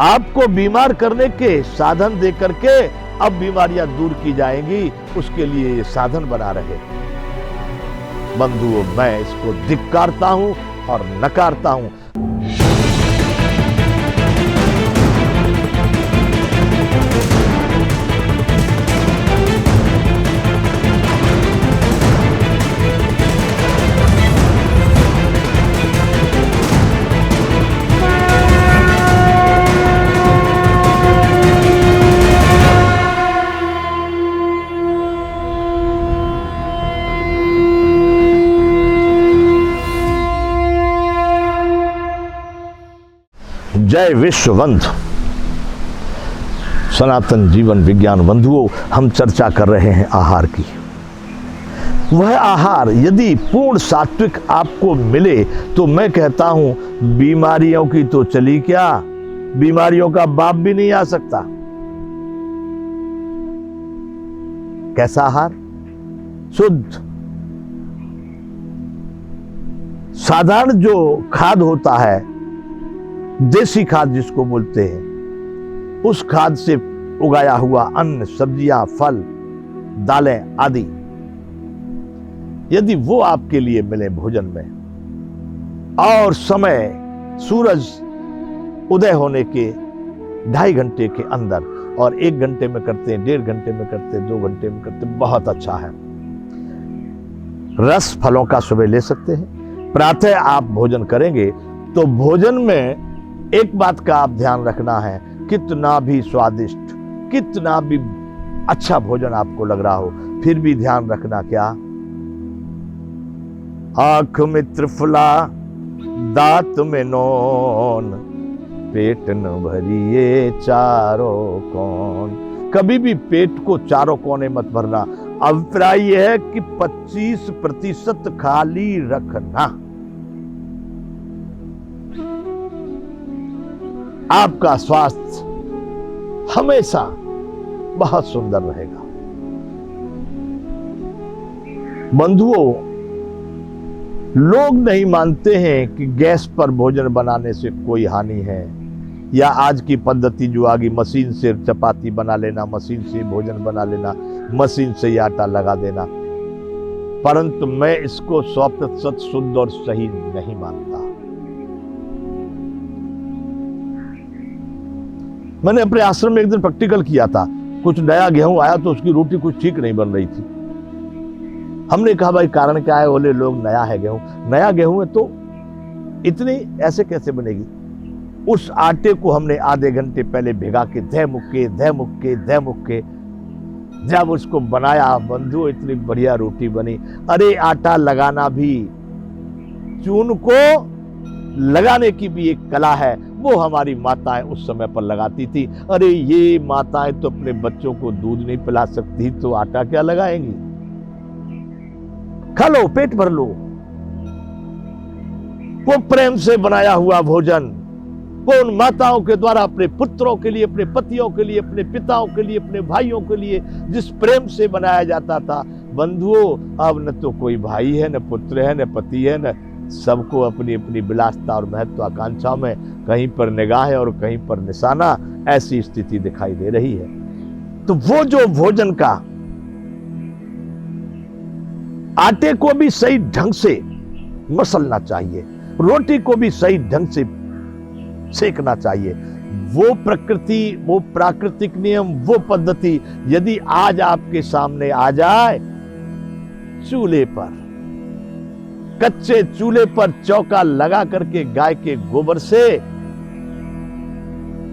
आपको बीमार करने के साधन दे करके अब बीमारियां दूर की जाएंगी, उसके लिए ये साधन बना रहे। बंधुओं, मैं इसको धिक्कारता हूं और नकारता हूं। जय विश्वबंधु। सनातन जीवन विज्ञान बंधुओं, हम चर्चा कर रहे हैं आहार की। वह आहार यदि पूर्ण सात्विक आपको मिले तो मैं कहता हूं बीमारियों की तो चली क्या, बीमारियों का बाप भी नहीं आ सकता। कैसा आहार? शुद्ध साधारण जो खाद होता है, देसी खाद जिसको बोलते हैं, उस खाद से उगाया हुआ अन्न, सब्जियां, फल, दालें आदि यदि वो आपके लिए मिले भोजन में, और समय सूरज उदय होने के 2.5 घंटे के अंदर, और 1 घंटे में करते हैं, 1.5 घंटे में करते हैं, 2 घंटे में करते हैं, बहुत अच्छा है। रस फलों का सुबह ले सकते हैं। प्रातः आप भोजन करेंगे तो भोजन में एक बात का आप ध्यान रखना है, कितना भी स्वादिष्ट, कितना भी अच्छा भोजन आपको लग रहा हो, फिर भी ध्यान रखना क्या, आंख में त्रिफला, दांत में नौन, पेट न भरिए चारों कोन। कभी भी पेट को चारों कोने मत भरना। अभिप्राय यह है कि 25% खाली रखना। आपका स्वास्थ्य हमेशा बहुत सुंदर रहेगा। बंधुओं, लोग नहीं मानते हैं कि गैस पर भोजन बनाने से कोई हानि है, या आज की पद्धति जो आ गई, मशीन से चपाती बना लेना, मशीन से भोजन बना लेना, मशीन से आटा लगा देना। परंतु मैं इसको 100% शुद्ध और सही नहीं मानता। मैंने अपने आश्रम में एक दिन प्रैक्टिकल किया था। कुछ नया गेहूं आया तो उसकी रोटी कुछ ठीक नहीं बन रही थी। हमने कहा भाई कारण क्या है? बोले लोग नया है गेहूं, नया गेहूं है तो इतनी ऐसे कैसे बनेगी। उस आटे को हमने आधे घंटे पहले भिगा के धे मुक्के जब उसको बनाया, बंधु इतनी बढ़िया रोटी बनी। अरे आटा लगाना भी, चून को लगाने की भी एक कला है, वो हमारी माताएं उस समय पर लगाती थी। अरे ये माताएं तो अपने बच्चों को दूध नहीं पिला सकती तो आटा क्या लगाएंगी। खा लो, पेट भर लो। वो प्रेम से बनाया हुआ भोजन, वो उन माताओं के द्वारा अपने पुत्रों के लिए, अपने पतियों के लिए, अपने पिताओं के लिए, अपने भाइयों के लिए जिस प्रेम से बनाया जाता था। बंधुओं, अब न तो कोई भाई है, न पुत्र है, न पति है, न सबको अपनी अपनी विलासता और महत्वाकांक्षा में कहीं पर निगाह है और कहीं पर निशाना। ऐसी स्थिति दिखाई दे रही है। तो वो जो भोजन का, आटे को भी सही ढंग से मसलना चाहिए, रोटी को भी सही ढंग से सेकना चाहिए। वो प्रकृति, वो प्राकृतिक नियम, वो पद्धति यदि आज आपके सामने आ जाए, चूल्हे पर, कच्चे चूल्हे पर चौका लगा करके गाय के गोबर से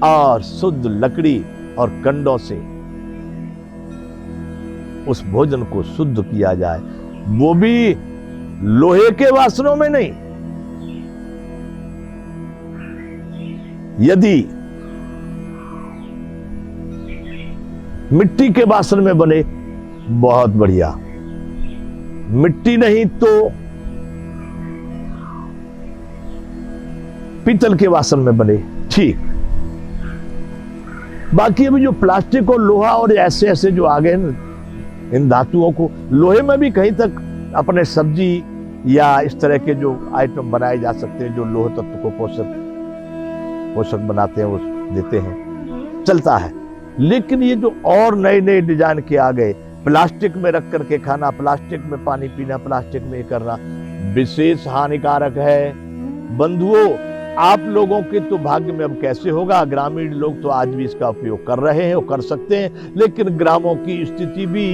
और शुद्ध लकड़ी और कंडों से उस भोजन को शुद्ध किया जाए, वो भी लोहे के वासनों में नहीं। यदि मिट्टी के वासन में बने, बहुत बढ़िया। मिट्टी नहीं तो पीतल के वासन में बने, ठीक। बाकी अभी जो प्लास्टिक और लोहा और ऐसे ऐसे जो आ गए ना, इन धातुओं को, लोहे में भी कहीं तक अपने सब्जी या इस तरह के जो आइटम बनाए जा सकते हैं जो लोह तत्व को पोषक बनाते हैं, देते हैं, चलता है। लेकिन ये जो और नए नए डिजाइन के आ गए, प्लास्टिक में रख करके खाना, प्लास्टिक में पानी पीना, प्लास्टिक में ये करना, विशेष हानिकारक है। बंधुओं, आप लोगों के तो भाग्य में अब कैसे होगा, ग्रामीण लोग तो आज भी इसका उपयोग कर रहे हैं और कर सकते हैं, लेकिन ग्रामों की स्थिति भी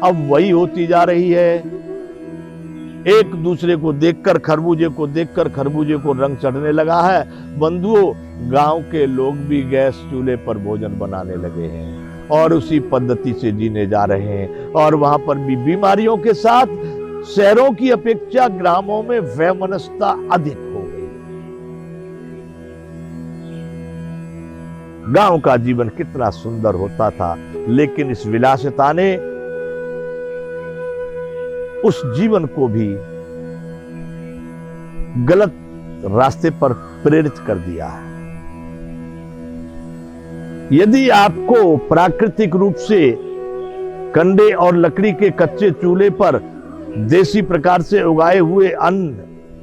अब वही होती जा रही है। एक दूसरे को देखकर, खरबूजे को रंग चढ़ने लगा है। बंधुओं, गांव के लोग भी गैस चूल्हे पर भोजन बनाने लगे हैं और उसी पद्धति से जीने जा रहे हैं, और वहां पर भी बीमारियों के साथ शहरों की अपेक्षा ग्रामों में वैमनस्यता अधिक हो गई। गांव का जीवन कितना सुंदर होता था, लेकिन इस विलासिता ने उस जीवन को भी गलत रास्ते पर प्रेरित कर दिया है। यदि आपको प्राकृतिक रूप से कंडे और लकड़ी के कच्चे चूल्हे पर देसी प्रकार से उगाए हुए अन्न,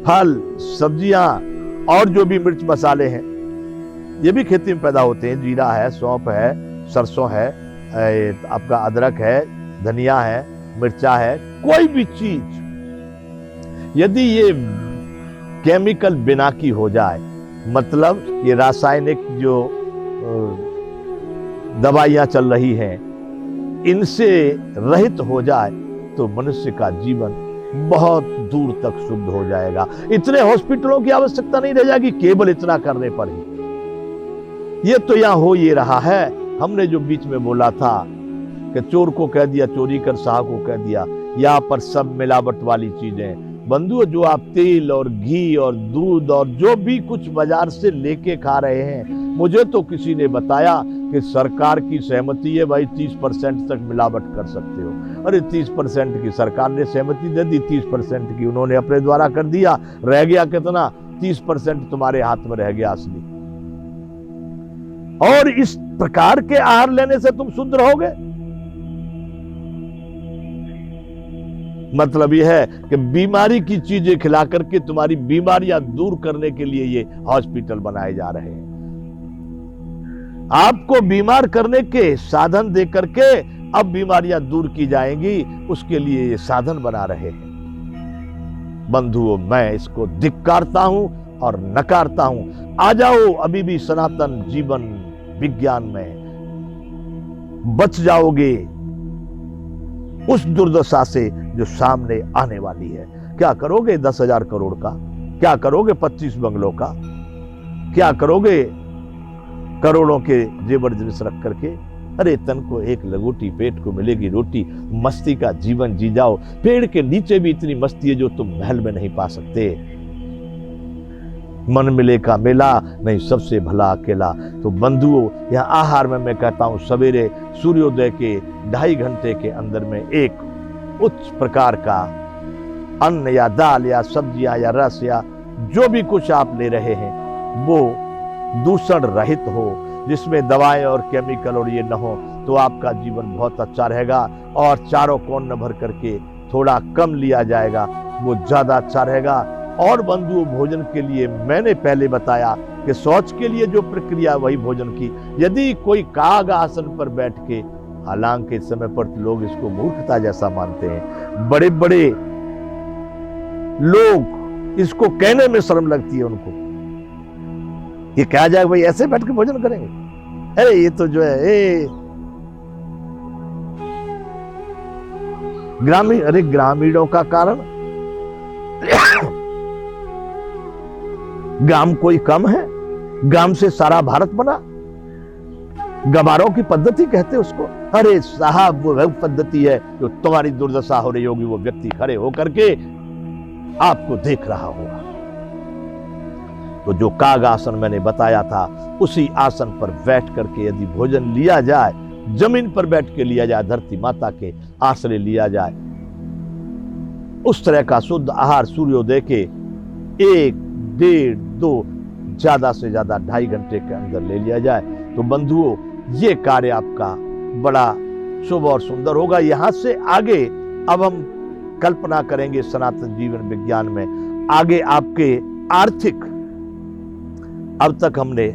फल, सब्जियां और जो भी मिर्च मसाले हैं, ये भी खेती में पैदा होते हैं। जीरा है, सौंफ है, सरसों है, आपका अदरक है, धनिया है, मिर्चा है, कोई भी चीज यदि ये केमिकल बिना की हो जाए, मतलब ये रासायनिक जो दवाइयां चल रही हैं, इनसे रहित हो जाए, तो मनुष्य का जीवन बहुत दूर तक शुद्ध हो जाएगा। इतने हॉस्पिटलों की आवश्यकता नहीं रह जाएगी केवल इतना करने पर ही। ये तो यहां हो ये रहा है। हमने जो बीच में बोला था कि चोर को कह दिया चोरी कर, शाह को कह दिया, यहाँ पर सब मिलावट वाली चीजें। बंधुओं, जो आप तेल और घी और दूध और जो भी कुछ बाजार से लेके खा रहे हैं, मुझे तो किसी ने बताया कि सरकार की सहमति है भाई, 30% तक मिलावट कर सकते हो। अरे 30% की सरकार ने सहमति दे दी, 30% की उन्होंने अपने द्वारा कर दिया, रह गया कितना? 30% तुम्हारे हाथ में रह गया असली। और इस प्रकार के आहार लेने से तुम शुद्ध रहोगे? मतलब यह है कि बीमारी की चीजें खिला करके तुम्हारी बीमारियां दूर करने के लिए ये हॉस्पिटल बनाए जा रहे हैं। आपको बीमार करने के साधन दे करके अब बीमारियां दूर की जाएंगी, उसके लिए ये साधन बना रहे हैं। बंधुओं, मैं इसको धिक्कारता हूं और नकारता हूं। आ जाओ, अभी भी सनातन जीवन विज्ञान में बच जाओगे उस दुर्दशा से जो सामने आने वाली है। क्या करोगे 10,000 करोड़ का? क्या करोगे 25 बंगलों का? क्या करोगे करोड़ों के जेवर जिनिस रख करके? अरे तन को एक लगोटी, पेट को मिलेगी रोटी, मस्ती का जीवन जी जाओ। पेड़ के नीचे भी इतनी मस्ती है जो तुम महल में नहीं पा सकते। मन मिले का मेला नहीं, सबसे भला अकेला। तो बंधुओं, यह आहार में मैं कहता हूं, सवेरे सूर्योदय के 2.5 घंटे के अंदर में एक उच्च प्रकार का अन्न या दाल या सब्जियां या रस या जो भी कुछ आप ले रहे हैं वो दूषण रहित हो, जिसमें दवाएं और केमिकल और ये न हो, तो आपका जीवन बहुत अच्छा रहेगा। और चारों कोण न भर करके थोड़ा कम लिया जाएगा, वो ज्यादा अच्छा रहेगा। और बंधुओं, भोजन के लिए मैंने पहले बताया कि शौच के लिए जो प्रक्रिया वही भोजन की। यदि कोई काग आसन पर बैठ के, हालांकि इस समय पर लोग इसको मूर्खता जैसा मानते हैं, बड़े बड़े लोग इसको कहने में शर्म लगती है उनको, ये कहा जाए भाई ऐसे बैठ के भोजन करेंगे? अरे ये तो जो है ग्रामीणों का कारण ग्राम कोई कम है? ग्राम से सारा भारत बना। गवारों की पद्धति कहते उसको। अरे साहब, वो पद्धति है जो तुम्हारी दुर्दशा हो रही होगी, वो व्यक्ति खड़े होकर के आपको देख रहा होगा। तो जो काग आसन मैंने बताया था, उसी आसन पर बैठ करके यदि भोजन लिया जाए, जमीन पर बैठ के लिया जाए, धरती माता के आश्रय लिया जाए, उस तरह का शुद्ध आहार सूर्योदय के 1, 1.5, 2, ज्यादा से ज्यादा 2.5 घंटे के अंदर ले लिया जाए, तो बंधुओं ये कार्य आपका बड़ा शुभ और सुंदर होगा। यहां से आगे अब हम कल्पना करेंगे सनातन जीवन विज्ञान में, आगे आपके आर्थिक, अब तक हमने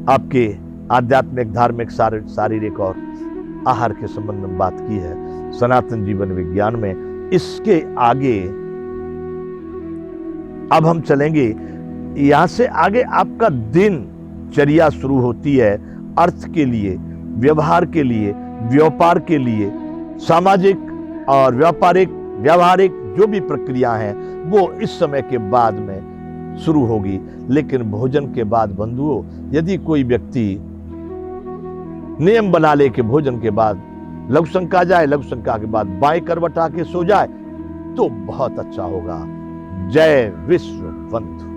आपके आध्यात्मिक, धार्मिक, शारीरिक और आहार के संबंध में बात की है। सनातन जीवन विज्ञान में इसके आगे अब हम चलेंगे। यहां से आगे आपका दिनचर्या शुरू होती है अर्थ के लिए, व्यवहार के लिए, व्यापार के लिए, सामाजिक और व्यावहारिक जो भी प्रक्रिया हैं वो इस समय के बाद में शुरू होगी। लेकिन भोजन के बाद बंधुओं, यदि कोई व्यक्ति नियम बना ले कि भोजन के बाद लघु शंका जाए, लघु शंका के बाद बाएं करवट आके सो जाए तो बहुत अच्छा होगा। जय विश्व बंधु।